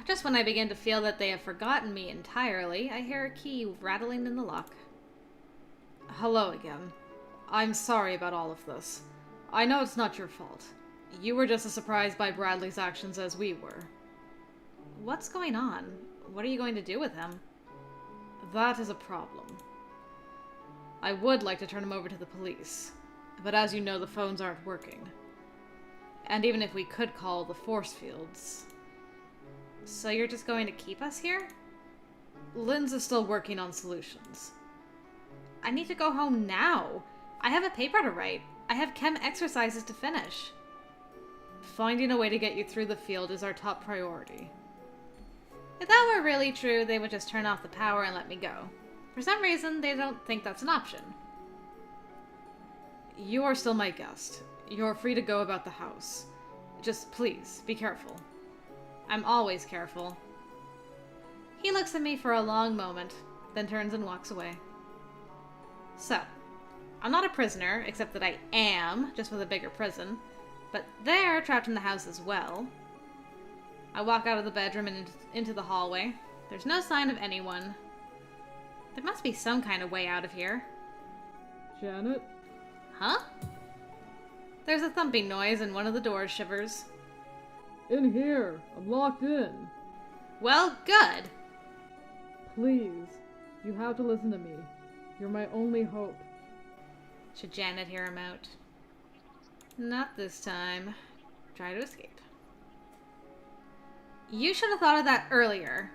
Just when I begin to feel that they have forgotten me entirely, I hear a key rattling in the lock. Hello again. I'm sorry about all of this. I know it's not your fault. You were just as surprised by Bradley's actions as we were. What's going on? What are you going to do with him? That is a problem. I would like to turn him over to the police, but as you know, the phones aren't working. And even if we could call the force fields... So you're just going to keep us here? Lynn's is still working on solutions. I need to go home now. I have a paper to write. I have chem exercises to finish. Finding a way to get you through the field is our top priority. If that were really true, they would just turn off the power and let me go. For some reason, they don't think that's an option. You are still my guest. You're free to go about the house. Just please, be careful. I'm always careful. He looks at me for a long moment, then turns and walks away. So, I'm not a prisoner, except that I am, just with a bigger prison. But they're trapped in the house as well. I walk out of the bedroom and into the hallway. There's no sign of anyone. There must be some kind of way out of here. Janet? Huh? There's a thumping noise and one of the doors shivers. In here. I'm locked in. Well, good. Please. You have to listen to me. You're my only hope. Should Janet hear him out? Not this time. Try to escape. You should have thought of that earlier.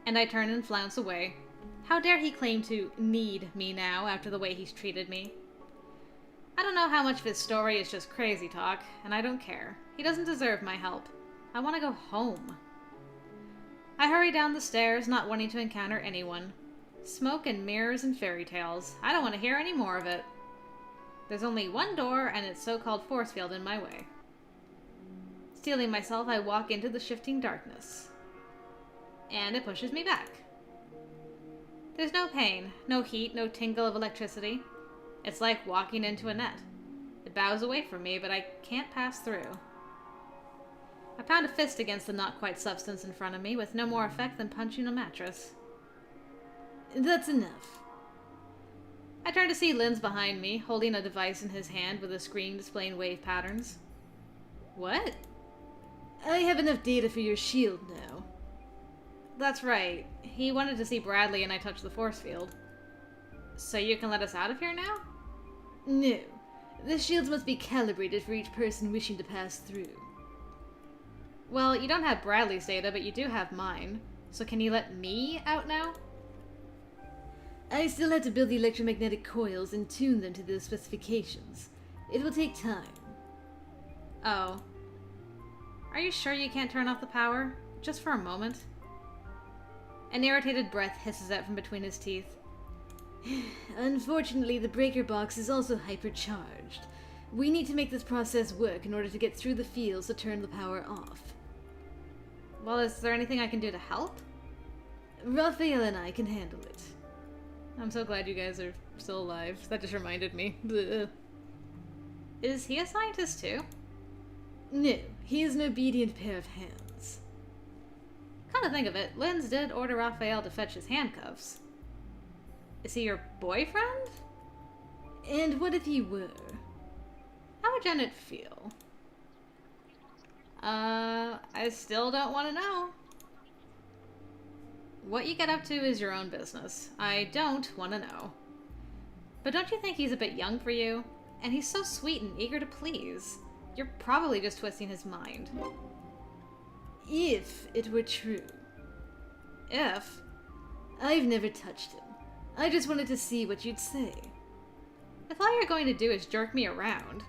And I turn and flounce away. How dare he claim to need me now after the way he's treated me? I don't know how much of his story is just crazy talk, and I don't care. He doesn't deserve my help. I want to go home. I hurry down the stairs, not wanting to encounter anyone. Smoke and mirrors and fairy tales. I don't want to hear any more of it. There's only one door and its so-called force field in my way. Steeling myself, I walk into the shifting darkness. And it pushes me back. There's no pain, no heat, no tingle of electricity. It's like walking into a net. It bows away from me, but I can't pass through. I pound a fist against the not-quite substance in front of me, with no more effect than punching a mattress. That's enough. I turn to see Lynn's behind me, holding a device in his hand with a screen displaying wave patterns. What? I have enough data for your shield now. That's right. He wanted to see Bradley and I touched the force field. So you can let us out of here now? No. The shields must be calibrated for each person wishing to pass through. Well, you don't have Bradley's data, but you do have mine. So can you let me out now? I still have to build the electromagnetic coils and tune them to the specifications. It will take time. Oh. Are you sure you can't turn off the power? Just for a moment? An irritated breath hisses out from between his teeth. Unfortunately, the breaker box is also hypercharged. We need to make this process work in order to get through the fields to turn the power off. Well, is there anything I can do to help? Raphael and I can handle it. I'm so glad you guys are still alive. That just reminded me. Blech. Is he a scientist too? No, he is an obedient pair of hands. Come to think of it, Lynn's did order Raphael to fetch his handcuffs. Is he your boyfriend? And what if he were? How would Janet feel? I still don't want to know. What you get up to is your own business. I don't want to know. But don't you think he's a bit young for you? And he's so sweet and eager to please. You're probably just twisting his mind. If it were true. If? I've never touched him. I just wanted to see what you'd say. If all you're going to do is jerk me around,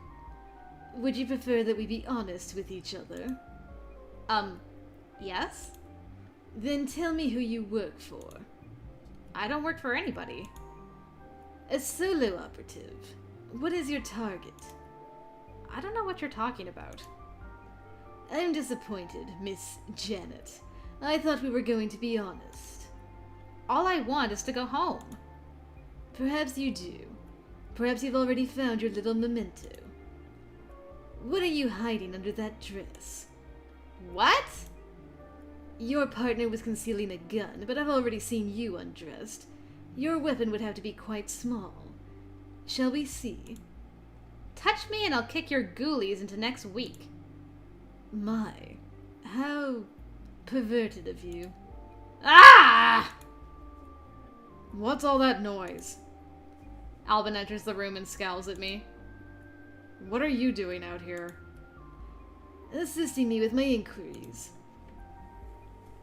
would you prefer that we be honest with each other? Yes? Then tell me who you work for. I don't work for anybody. A solo operative. What is your target? I don't know what you're talking about. I'm disappointed, Miss Janet. I thought we were going to be honest. All I want is to go home. Perhaps you do. Perhaps you've already found your little memento. What are you hiding under that dress? What? Your partner was concealing a gun, but I've already seen you undressed. Your weapon would have to be quite small. Shall we see? Touch me and I'll kick your ghoulies into next week. My, how perverted of you. Ah! What's all that noise? Alben enters the room and scowls at me. What are you doing out here? Assisting me with my inquiries.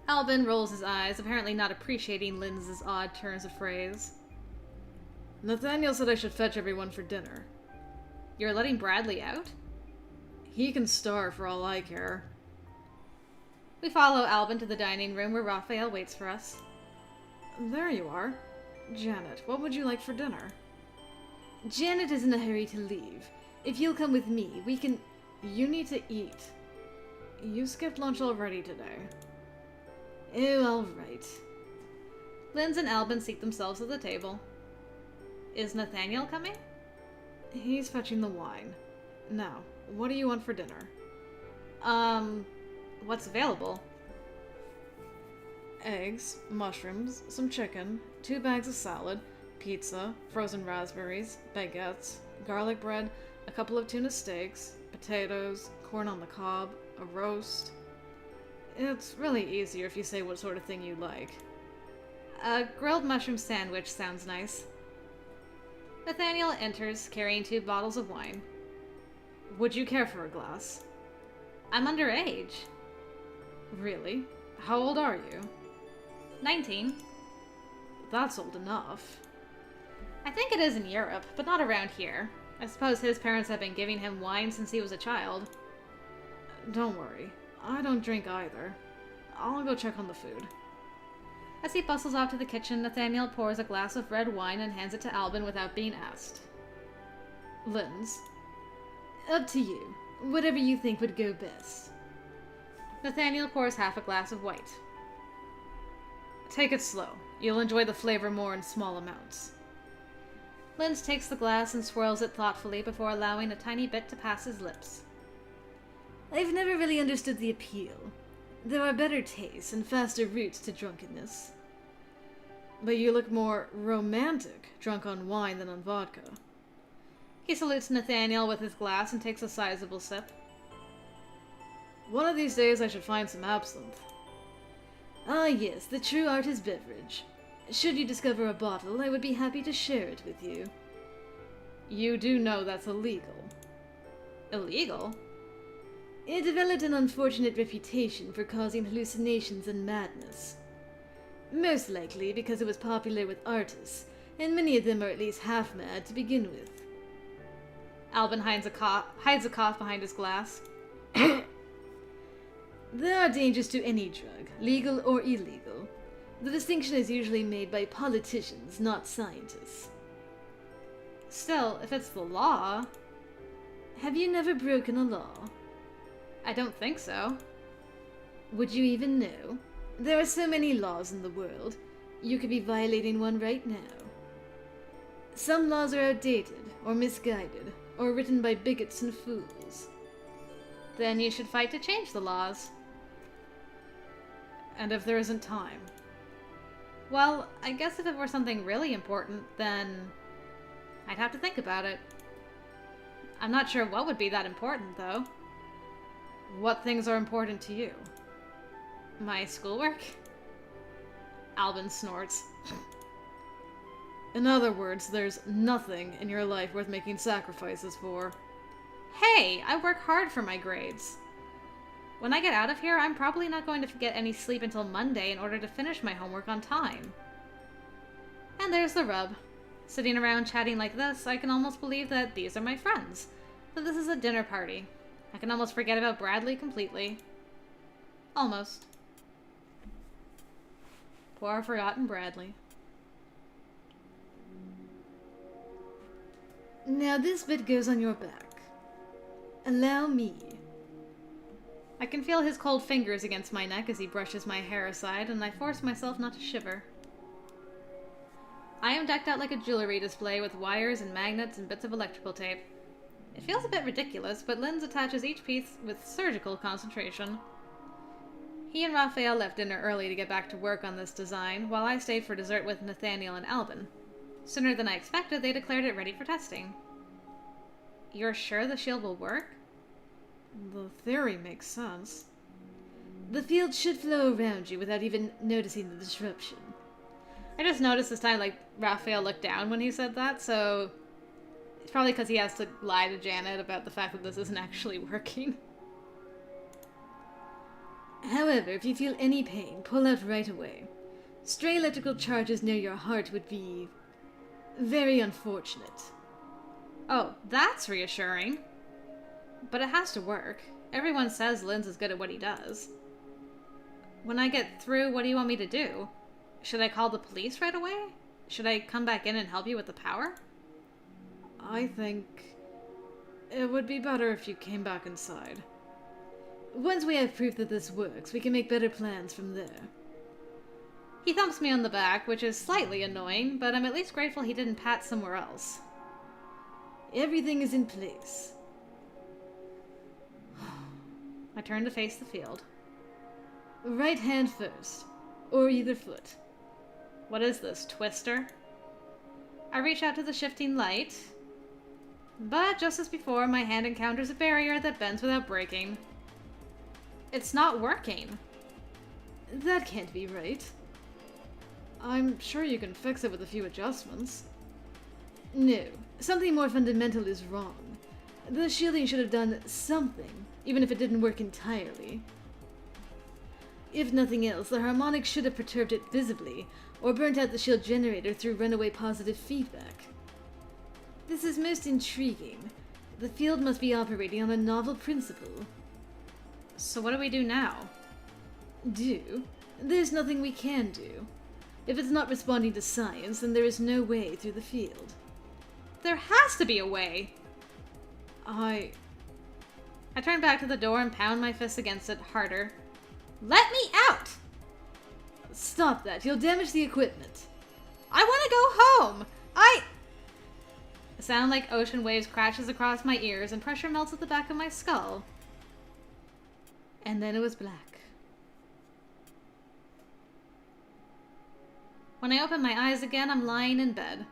Alben rolls his eyes, apparently not appreciating Linz's odd turns of phrase. Nathaniel said I should fetch everyone for dinner. You're letting Bradley out? He can starve for all I care. We follow Alben to the dining room where Raphael waits for us. There you are. Janet, what would you like for dinner? Janet is in a hurry to leave. If you'll come with me, we can... You need to eat. You skipped lunch already today. Oh, all right. Linz and Alben seat themselves at the table. Is Nathaniel coming? He's fetching the wine. Now, what do you want for dinner? What's available? Eggs, mushrooms, some chicken, 2 bags of salad, pizza, frozen raspberries, baguettes, garlic bread, a couple of tuna steaks, potatoes, corn on the cob, a roast. It's really easier if you say what sort of thing you like. A grilled mushroom sandwich sounds nice. Nathaniel enters, carrying 2 bottles of wine. Would you care for a glass? I'm underage. Really? How old are you? 19. That's old enough. I think it is in Europe, but not around here. I suppose his parents have been giving him wine since he was a child. Don't worry. I don't drink either. I'll go check on the food. As he bustles off to the kitchen, Nathaniel pours a glass of red wine and hands it to Alben without being asked. Linz? Up to you. Whatever you think would go best. Nathaniel pours half a glass of white. Take it slow. You'll enjoy the flavor more in small amounts. Linz takes the glass and swirls it thoughtfully before allowing a tiny bit to pass his lips. I've never really understood the appeal. There are better tastes and faster routes to drunkenness. But you look more romantic drunk on wine than on vodka. He salutes Nathaniel with his glass and takes a sizable sip. One of these days I should find some absinthe. Ah yes, the true artist beverage. Should you discover a bottle, I would be happy to share it with you. You do know that's illegal. Illegal? It developed an unfortunate reputation for causing hallucinations and madness. Most likely because it was popular with artists, and many of them are at least half mad to begin with. Alben hides a cough behind his glass. There are dangers to any drug, legal or illegal. The distinction is usually made by politicians, not scientists. Still, if it's the law... Have you never broken a law? I don't think so. Would you even know? There are so many laws in the world. You could be violating one right now. Some laws are outdated, or misguided, or written by bigots and fools. Then you should fight to change the laws. And if there isn't time? Well, I guess if it were something really important, then I'd have to think about it. I'm not sure what would be that important, though. What things are important to you? My schoolwork? Alben snorts. In other words, there's nothing in your life worth making sacrifices for. Hey, I work hard for my grades. When I get out of here, I'm probably not going to get any sleep until Monday in order to finish my homework on time. And there's the rub. Sitting around chatting like this, I can almost believe that these are my friends. That this is a dinner party. I can almost forget about Bradley completely. Almost. Poor forgotten Bradley. Now this bit goes on your back. Allow me. I can feel his cold fingers against my neck as he brushes my hair aside, and I force myself not to shiver. I am decked out like a jewelry display with wires and magnets and bits of electrical tape. It feels a bit ridiculous, but Linz attaches each piece with surgical concentration. He and Raphael left dinner early to get back to work on this design, while I stayed for dessert with Nathaniel and Alben. Sooner than I expected, they declared it ready for testing. You're sure the shield will work? The theory makes sense. The field should flow around you without even noticing the disruption. I just noticed this time, Raphael looked down when he said that, so it's probably because he has to lie to Janet about the fact that this isn't actually working. However, if you feel any pain, pull out right away. Stray electrical charges near your heart would be very unfortunate. Oh, that's reassuring. But it has to work. Everyone says Lynn's is good at what he does. When I get through, what do you want me to do? Should I call the police right away? Should I come back in and help you with the power? I think it would be better if you came back inside. Once we have proof that this works, we can make better plans from there. He thumps me on the back, which is slightly annoying, but I'm at least grateful he didn't pat somewhere else. Everything is in place. I turn to face the field. Right hand first, or either foot. What is this, Twister? I reach out to the shifting light, but just as before, my hand encounters a barrier that bends without breaking. It's not working. That can't be right. I'm sure you can fix it with a few adjustments. No, something more fundamental is wrong. The shielding should have done something, even if it didn't work entirely. If nothing else, the harmonic should have perturbed it visibly, or burnt out the shield generator through runaway positive feedback. This is most intriguing. The field must be operating on a novel principle. So what do we do now? Do? There's nothing we can do. If it's not responding to science, then there is no way through the field. There has to be a way! I turn back to the door and pound my fist against it harder. Let me out! Stop that, you'll damage the equipment. I want to go home! A sound like ocean waves crashes across my ears and pressure melts at the back of my skull. And then it was black. When I open my eyes again, I'm lying in bed.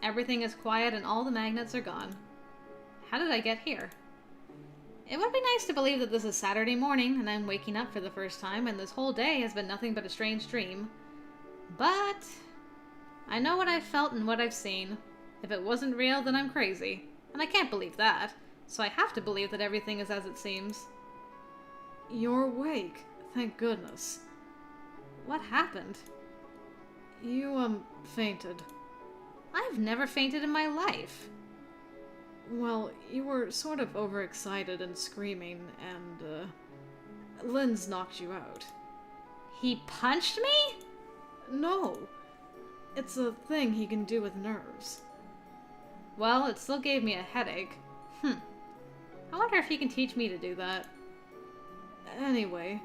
Everything is quiet and all the magnets are gone. How did I get here? It would be nice to believe that this is Saturday morning and I'm waking up for the first time and this whole day has been nothing but a strange dream. But I know what I've felt and what I've seen. If it wasn't real, then I'm crazy. And I can't believe that, so I have to believe that everything is as it seems. You're awake, thank goodness. What happened? You, fainted. I've never fainted in my life. Well, you were sort of overexcited and screaming, and, Lynn's knocked you out. He punched me? No. It's a thing he can do with nerves. Well, it still gave me a headache. I wonder if he can teach me to do that. Anyway,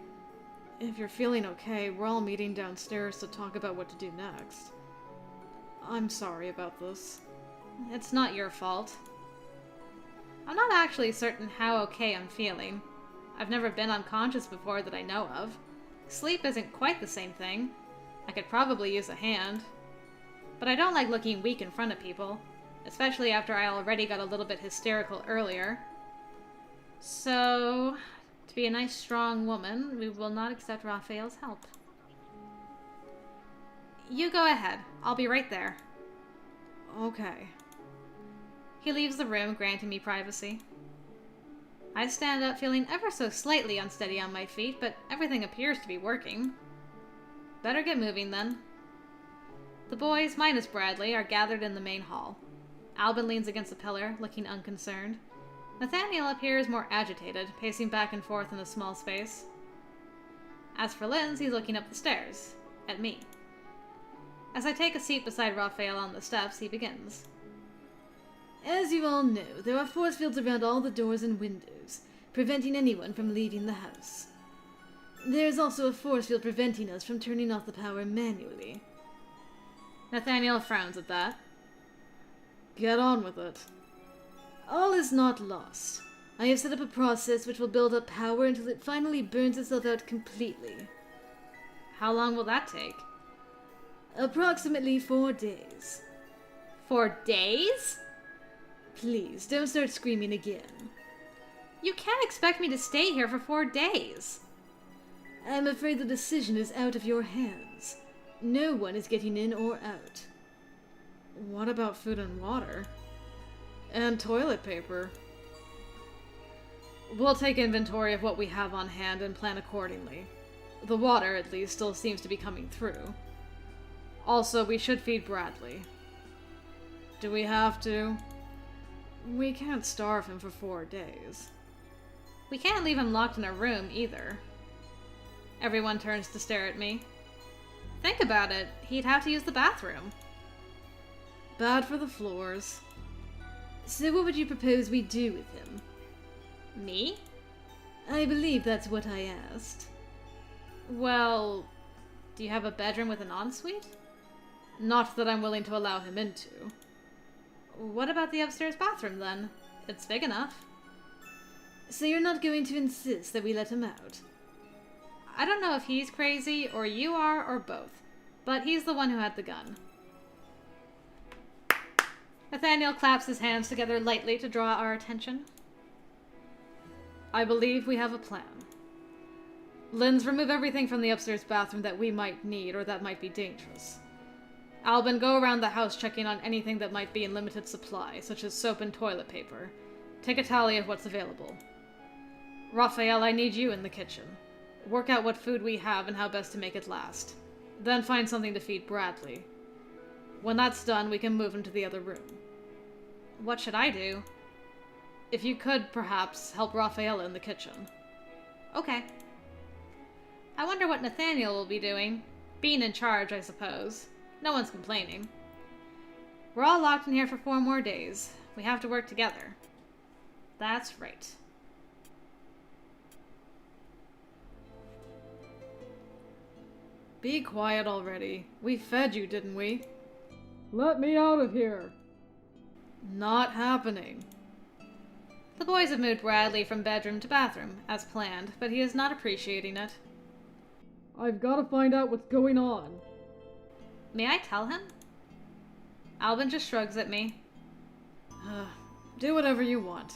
if you're feeling okay, we're all meeting downstairs to talk about what to do next. I'm sorry about this. It's not your fault. I'm not actually certain how okay I'm feeling. I've never been unconscious before that I know of. Sleep isn't quite the same thing. I could probably use a hand. But I don't like looking weak in front of people, especially after I already got a little bit hysterical earlier. So, to be a nice strong woman, we will not accept Raphael's help. You go ahead. I'll be right there. Okay. He leaves the room, granting me privacy. I stand up, feeling ever so slightly unsteady on my feet, but everything appears to be working. Better get moving, then. The boys, minus Bradley, are gathered in the main hall. Alben leans against a pillar, looking unconcerned. Nathaniel appears more agitated, pacing back and forth in the small space. As for Linz, he's looking up the stairs, at me. As I take a seat beside Raphael on the steps, he begins. As you all know, there are force fields around all the doors and windows, preventing anyone from leaving the house. There is also a force field preventing us from turning off the power manually. Nathaniel frowns at that. Get on with it. All is not lost. I have set up a process which will build up power until it finally burns itself out completely. How long will that take? Approximately 4 days. 4 days? Please, don't start screaming again. You can't expect me to stay here for 4 days. I'm afraid the decision is out of your hands. No one is getting in or out. What about food and water? And toilet paper? We'll take inventory of what we have on hand and plan accordingly. The water, at least, still seems to be coming through. Also, we should feed Bradley. Do we have to? We can't starve him for 4 days. We can't leave him locked in a room, either. Everyone turns to stare at me. Think about it. He'd have to use the bathroom. Bad for the floors. So what would you propose we do with him? Me? I believe that's what I asked. Well, do you have a bedroom with an ensuite? Not that I'm willing to allow him into. What about the upstairs bathroom, then? It's big enough. So you're not going to insist that we let him out? I don't know if he's crazy, or you are, or both. But he's the one who had the gun. Nathaniel claps his hands together lightly to draw our attention. I believe we have a plan. Linz, remove everything from the upstairs bathroom that we might need or that might be dangerous. Alben, go around the house checking on anything that might be in limited supply, such as soap and toilet paper. Take a tally of what's available. Raphael, I need you in the kitchen. Work out what food we have and how best to make it last. Then find something to feed Bradley. When that's done, we can move him to the other room. What should I do? If you could, perhaps, help Raphael in the kitchen. Okay. I wonder what Nathaniel will be doing. Being in charge, I suppose. No one's complaining. We're all locked in here for 4 more days. We have to work together. That's right. Be quiet already. We fed you, didn't we? Let me out of here. Not happening. The boys have moved Bradley from bedroom to bathroom, as planned, but he is not appreciating it. I've got to find out what's going on. May I tell him? Alben just shrugs at me. Do whatever you want.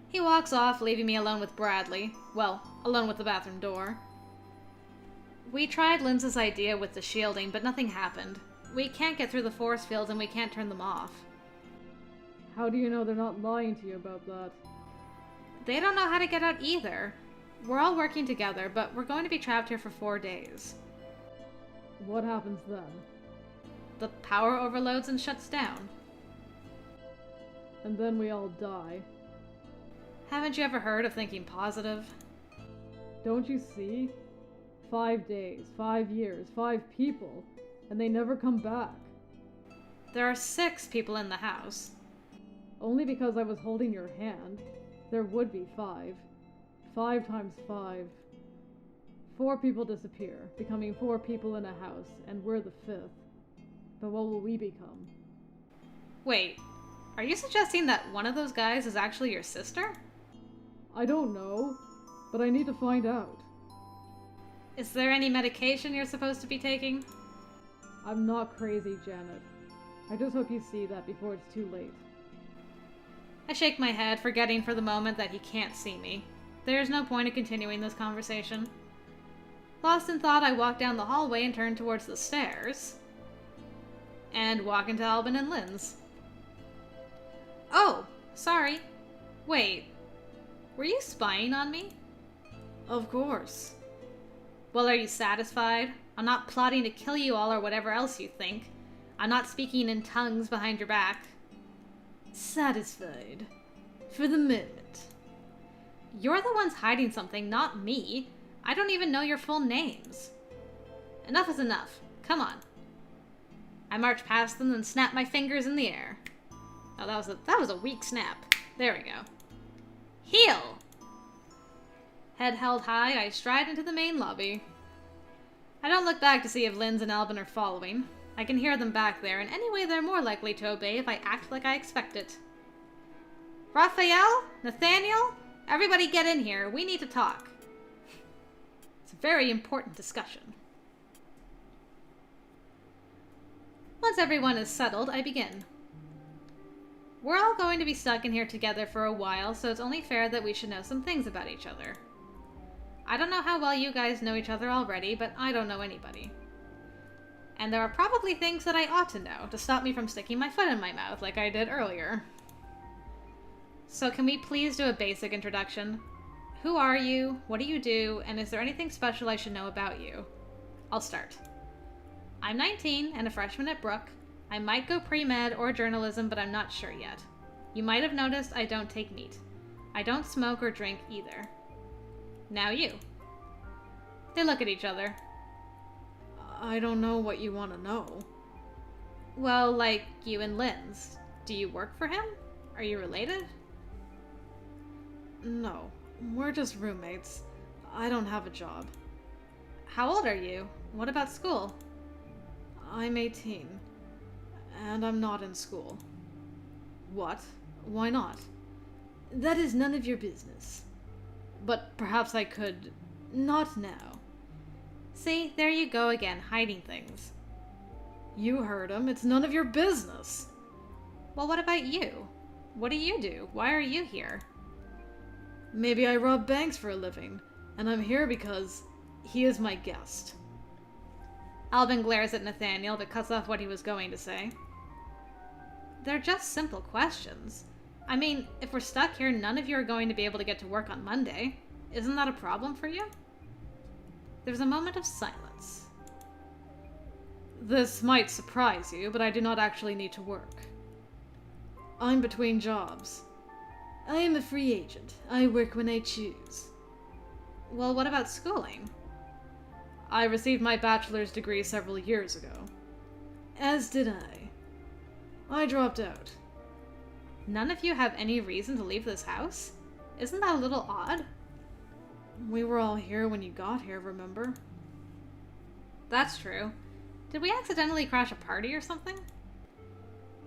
He walks off, leaving me alone with Bradley. Well, alone with the bathroom door. We tried Linz's idea with the shielding, but nothing happened. We can't get through the force fields and we can't turn them off. How do you know they're not lying to you about that? They don't know how to get out either. We're all working together, but we're going to be trapped here for 4 days. What happens then? The power overloads and shuts down. And then we all die. Haven't you ever heard of thinking positive? Don't you see? 5 days, 5 years, 5 people, and they never come back. There are 6 people in the house. Only because I was holding your hand. There would be 5. 5 times 5. 4 people disappear, becoming 4 people in a house, and we're the 5th. But what will we become? Wait, are you suggesting that one of those guys is actually your sister? I don't know, but I need to find out. Is there any medication you're supposed to be taking? I'm not crazy, Janet. I just hope you see that before it's too late. I shake my head, forgetting for the moment that he can't see me. There's no point in continuing this conversation. Lost in thought, I walk down the hallway and turn towards the stairs. And walk into Alben and Linz. Oh, sorry. Wait, were you spying on me? Of course. Well, are you satisfied? I'm not plotting to kill you all or whatever else you think. I'm not speaking in tongues behind your back. Satisfied. For the moment. You're the ones hiding something, not me. I don't even know your full names. Enough is enough. Come on. I march past them and snap my fingers in the air. Oh, that was a weak snap. There we go. Heel! Head held high, I stride into the main lobby. I don't look back to see if Linz and Alben are following. I can hear them back there, and anyway they're more likely to obey if I act like I expect it. Raphael? Nathaniel? Everybody get in here. We need to talk. It's a very important discussion. Once everyone is settled, I begin. We're all going to be stuck in here together for a while, so it's only fair that we should know some things about each other. I don't know how well you guys know each other already, but I don't know anybody. And there are probably things that I ought to know to stop me from sticking my foot in my mouth like I did earlier. So can we please do a basic introduction? Who are you? What do you do? And is there anything special I should know about you? I'll start. I'm 19 and a freshman at Brook. I might go pre-med or journalism, but I'm not sure yet. You might have noticed I don't take meat. I don't smoke or drink either. Now you. They look at each other. I don't know what you want to know. Well, like you and Linz. Do you work for him? Are you related? No, we're just roommates. I don't have a job. How old are you? What about school? I'm 18. And I'm not in school. What? Why not? That is none of your business. But perhaps I could... Not now. See, there you go again, hiding things. You heard him. It's none of your business. Well, what about you? What do you do? Why are you here? Maybe I rob banks for a living, and I'm here because he is my guest. Alben glares at Nathaniel, but cuts off what he was going to say. They're just simple questions. I mean, if we're stuck here, none of you are going to be able to get to work on Monday. Isn't that a problem for you? There's a moment of silence. This might surprise you, but I do not actually need to work. I'm between jobs. I am a free agent. I work when I choose. Well, what about schooling? I received my bachelor's degree several years ago. As did I. I dropped out. None of you have any reason to leave this house? Isn't that a little odd? We were all here when you got here, remember? That's true. Did we accidentally crash a party or something?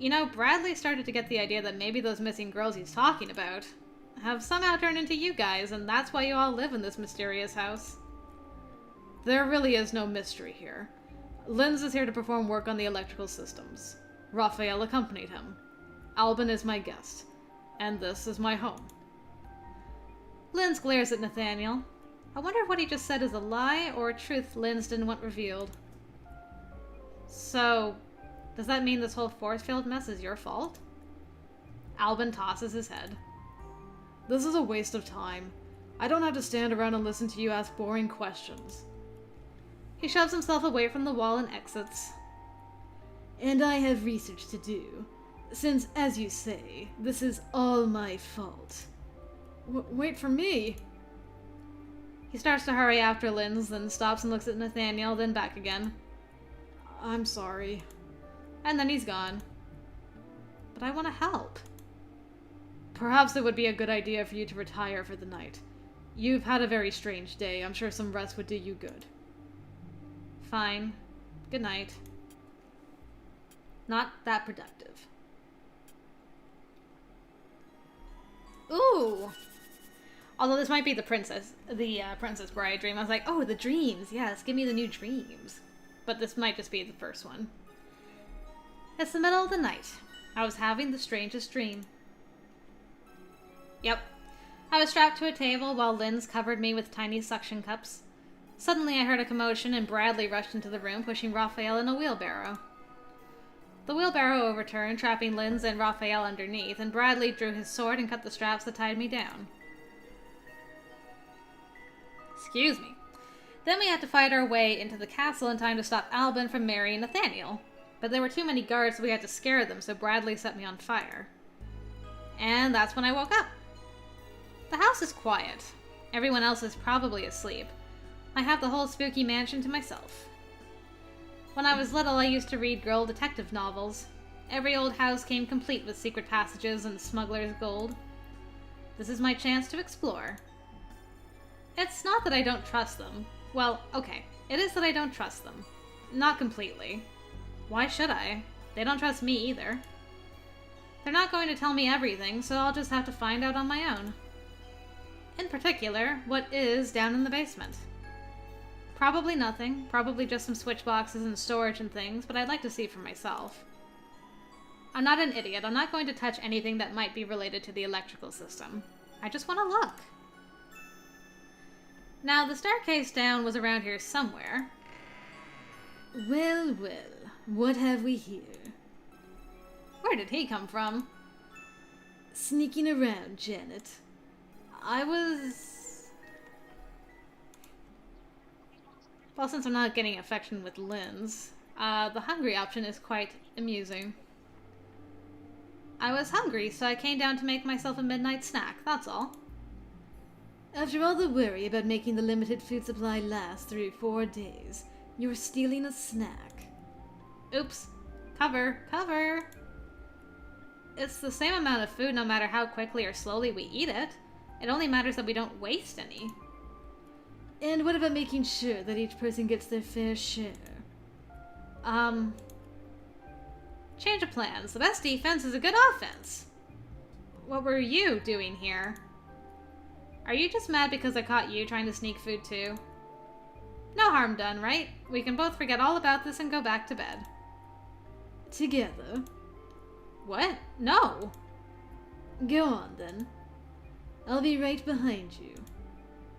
You know, Bradley started to get the idea that maybe those missing girls he's talking about have somehow turned into you guys, and that's why you all live in this mysterious house. There really is no mystery here. Linz is here to perform work on the electrical systems. Raphael accompanied him. Alben is my guest. And this is my home. Linz glares at Nathaniel. I wonder if what he just said is a lie or a truth Linz didn't want revealed. So, does that mean this whole force field mess is your fault? Alben tosses his head. This is a waste of time. I don't have to stand around and listen to you ask boring questions. He shoves himself away from the wall and exits. And I have research to do, since, as you say, this is all my fault. Wait for me! He starts to hurry after Linz, then stops and looks at Nathaniel, then back again. I'm sorry. And then he's gone. But I want to help. Perhaps it would be a good idea for you to retire for the night. You've had a very strange day. I'm sure some rest would do you good. Fine. Good night. Not that productive. Ooh! Although this might be the Princess Bride dream. I was like, oh, the dreams. Yes, give me the new dreams. But this might just be the first one. It's the middle of the night. I was having the strangest dream. Yep. I was strapped to a table while Linz covered me with tiny suction cups. Suddenly I heard a commotion and Bradley rushed into the room, pushing Raphael in a wheelbarrow. The wheelbarrow overturned, trapping Linz and Raphael underneath, and Bradley drew his sword and cut the straps that tied me down. Excuse me. Then we had to fight our way into the castle in time to stop Alben from marrying Nathaniel. But there were too many guards, so we had to scare them, so Bradley set me on fire. And that's when I woke up. The house is quiet. Everyone else is probably asleep. I have the whole spooky mansion to myself. When I was little, I used to read girl detective novels. Every old house came complete with secret passages and smuggler's gold. This is my chance to explore. It's not that I don't trust them. Well, okay, it is that I don't trust them. Not completely. Why should I? They don't trust me either. They're not going to tell me everything, so I'll just have to find out on my own. In particular, what is down in the basement. Probably nothing. Probably just some switch boxes and storage and things, but I'd like to see for myself. I'm not an idiot. I'm not going to touch anything that might be related to the electrical system. I just want to look. Now, the staircase down was around here somewhere. Well, well, what have we here? Where did he come from? Sneaking around, Janet. Well, since I'm not getting affection with Lynn's, the hungry option is quite amusing. I was hungry, so I came down to make myself a midnight snack, that's all. After all the worry about making the limited food supply last through 4 days, you're stealing a snack. Oops. Cover. It's the same amount of food no matter how quickly or slowly we eat it. It only matters that we don't waste any. And what about making sure that each person gets their fair share? Change of plans. The best defense is a good offense. What were you doing here? Are you just mad because I caught you trying to sneak food too? No harm done, right? We can both forget all about this and go back to bed. Together? What? No! Go on, then. I'll be right behind you.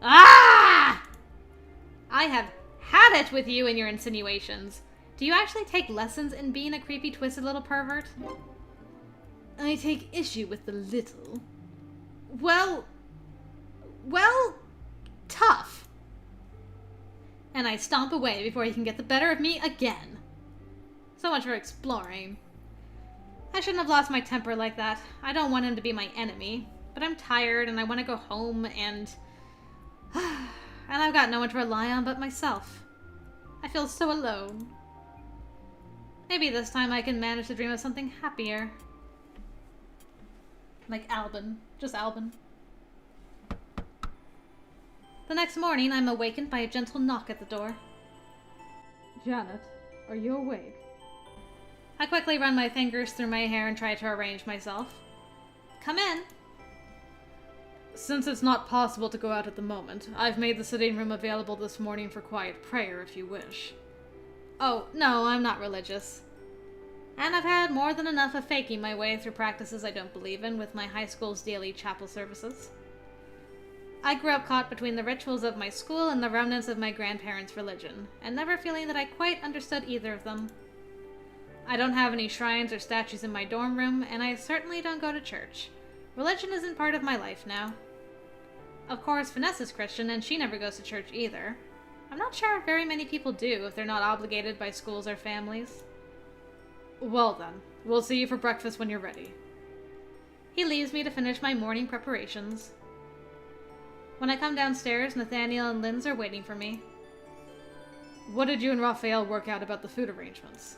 Ah! I have had it with you and your insinuations. Do you actually take lessons in being a creepy, twisted little pervert? I take issue with the little. Well, tough. And I stomp away before he can get the better of me again. So much for exploring. I shouldn't have lost my temper like that. I don't want him to be my enemy. But I'm tired and I want to go home and I've got no one to rely on but myself. I feel so alone. Maybe this time I can manage to dream of something happier. Like Alben. Just Alben. The next morning, I'm awakened by a gentle knock at the door. Janet, are you awake? I quickly run my fingers through my hair and try to arrange myself. Come in. Since it's not possible to go out at the moment, I've made the sitting room available this morning for quiet prayer if you wish. Oh, no, I'm not religious. And I've had more than enough of faking my way through practices I don't believe in with my high school's daily chapel services. I grew up caught between the rituals of my school and the remnants of my grandparents' religion, and never feeling that I quite understood either of them. I don't have any shrines or statues in my dorm room, and I certainly don't go to church. Religion isn't part of my life now. Of course, Vanessa's Christian, and she never goes to church either. I'm not sure very many people do if they're not obligated by schools or families. Well then, we'll see you for breakfast when you're ready. He leaves me to finish my morning preparations. When I come downstairs, Nathaniel and Linz are waiting for me. What did you and Raphael work out about the food arrangements?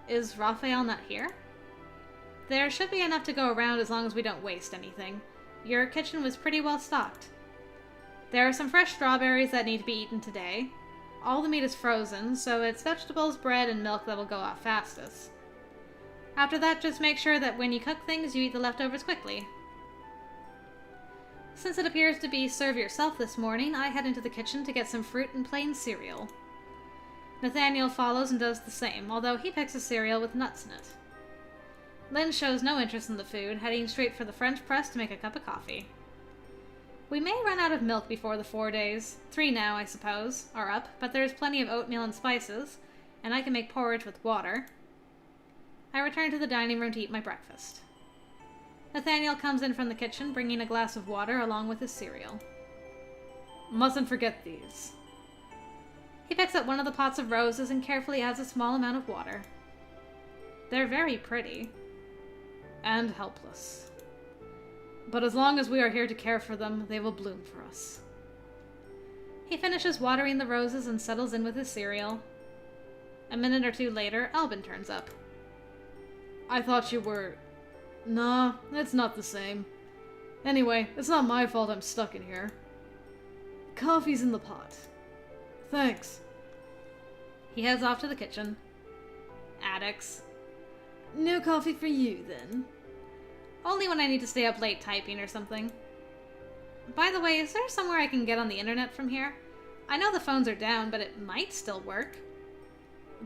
Is Raphael not here? There should be enough to go around as long as we don't waste anything. Your kitchen was pretty well stocked. There are some fresh strawberries that need to be eaten today. All the meat is frozen, so it's vegetables, bread, and milk that will go off fastest. After that, just make sure that when you cook things, you eat the leftovers quickly. Since it appears to be serve yourself this morning, I head into the kitchen to get some fruit and plain cereal. Nathaniel follows and does the same, although he picks a cereal with nuts in it. Lynn shows no interest in the food, heading straight for the French press to make a cup of coffee. We may run out of milk before the 4 days, 3 now, I suppose, are up, but there's plenty of oatmeal and spices, and I can make porridge with water. I return to the dining room to eat my breakfast. Nathaniel comes in from the kitchen, bringing a glass of water along with his cereal. Mustn't forget these. He picks up one of the pots of roses and carefully adds a small amount of water. They're very pretty. And helpless. But as long as we are here to care for them, they will bloom for us. He finishes watering the roses and settles in with his cereal. A minute or two later, Alben turns up. I thought you were... Nah, it's not the same. Anyway, it's not my fault I'm stuck in here. Coffee's in the pot. Thanks. He heads off to the kitchen. Addicts. No coffee for you, then? Only when I need to stay up late typing or something. By the way, is there somewhere I can get on the internet from here? I know the phones are down, but it might still work.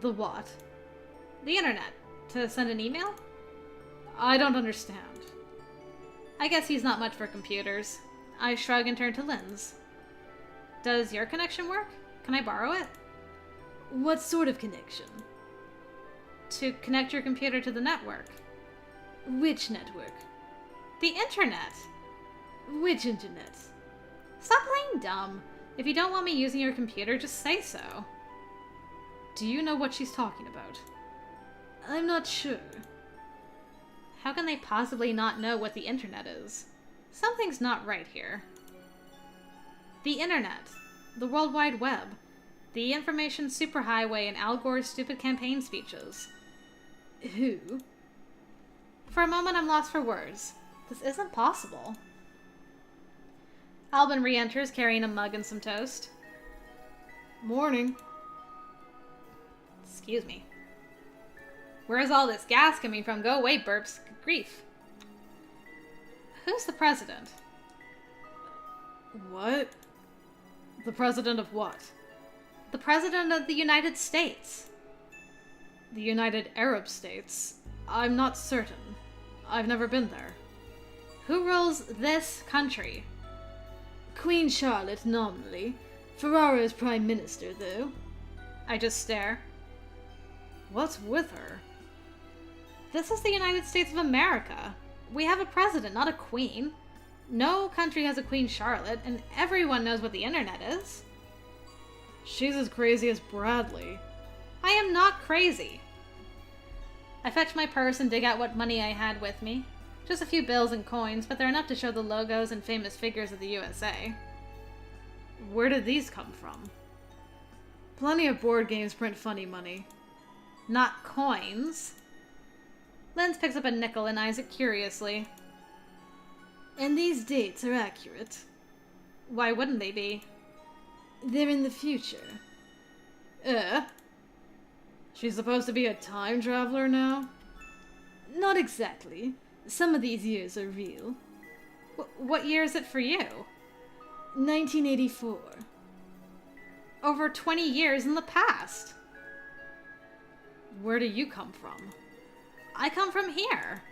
The what? The internet. To send an email? I don't understand. I guess he's not much for computers. I shrug and turn to Lynn's. Does your connection work? Can I borrow it? What sort of connection? To connect your computer to the network. Which network? The internet! Which internet? Stop playing dumb. If you don't want me using your computer, just say so. Do you know what she's talking about? I'm not sure. How can they possibly not know what the internet is? Something's not right here. The internet. The World Wide Web. The information superhighway and Al Gore's stupid campaign speeches. Who? For a moment, I'm lost for words. This isn't possible. Alben re-enters carrying a mug and some toast. Morning. Excuse me. Where's all this gas coming from? Go away, burps. Good grief. Who's the president? What? The president of what? The president of the United States. The United Arab States? I'm not certain. I've never been there. Who rules this country? Queen Charlotte, nominally. Ferrara is Prime Minister, though. I just stare. What's with her? This is the United States of America. We have a president, not a queen. No country has a Queen Charlotte, and everyone knows what the internet is. She's as crazy as Bradley. I am not crazy. I fetch my purse and dig out what money I had with me. Just a few bills and coins, but they're enough to show the logos and famous figures of the USA. Where did these come from? Plenty of board games print funny money. Not coins. Lenz picks up a nickel and eyes it curiously. And these dates are accurate. Why wouldn't they be? They're in the future. She's supposed to be a time traveler now? Not exactly. Some of these years are real. What year is it for you? 1984. Over 20 years in the past. Where do you come from? I come from here.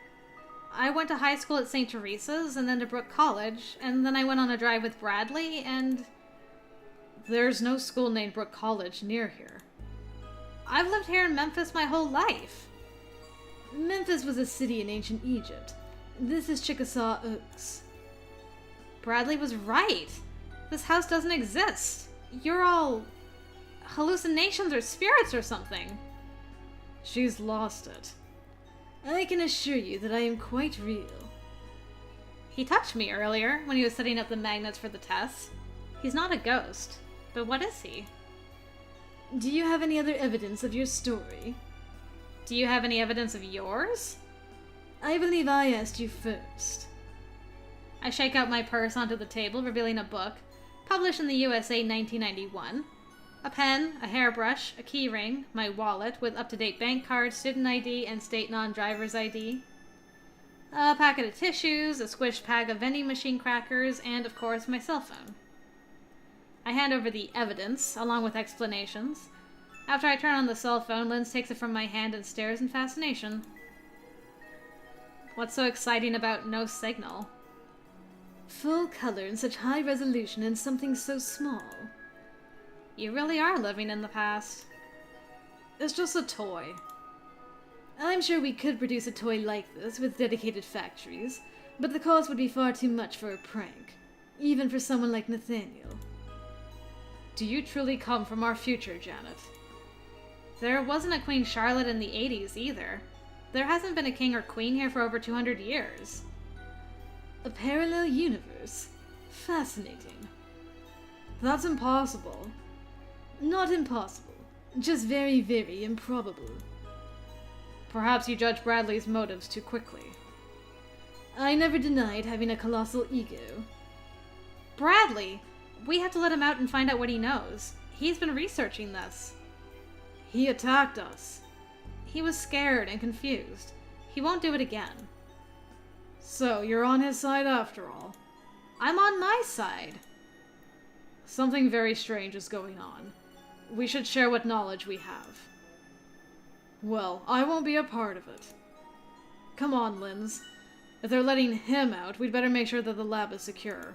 I went to high school at St. Teresa's and then to Brooke College, and then I went on a drive with Bradley, and... There's no school named Brooke College near here. I've lived here in Memphis my whole life. Memphis was a city in ancient Egypt. This is Chickasaw Oaks. Bradley was right. This house doesn't exist. You're all... hallucinations or spirits or something. She's lost it. I can assure you that I am quite real. He touched me earlier when he was setting up the magnets for the tests. He's not a ghost. But what is he? Do you have any other evidence of your story? Do you have any evidence of yours? I believe I asked you first. I shake out my purse onto the table, revealing a book, published in the USA 1991. A pen, a hairbrush, a keyring, my wallet with up-to-date bank cards, student ID, and state non-driver's ID. A packet of tissues, a squished pack of vending machine crackers, and, of course, my cell phone. I hand over the evidence, along with explanations. After I turn on the cell phone, Linz takes it from my hand and stares in fascination. What's so exciting about no signal? Full color in such high resolution and something so small. You really are living in the past. It's just a toy. I'm sure we could produce a toy like this with dedicated factories, but the cost would be far too much for a prank, even for someone like Nathaniel. Do you truly come from our future, Janet? There wasn't a Queen Charlotte in the 80s either. There hasn't been a king or queen here for over 200 years. A parallel universe. Fascinating. That's impossible. Not impossible. Just very, very improbable. Perhaps you judge Bradley's motives too quickly. I never denied having a colossal ego. Bradley! We have to let him out and find out what he knows. He's been researching this. He attacked us. He was scared and confused. He won't do it again. So, you're on his side after all. I'm on my side. Something very strange is going on. We should share what knowledge we have. Well, I won't be a part of it. Come on, Linz. If they're letting him out, we'd better make sure that the lab is secure.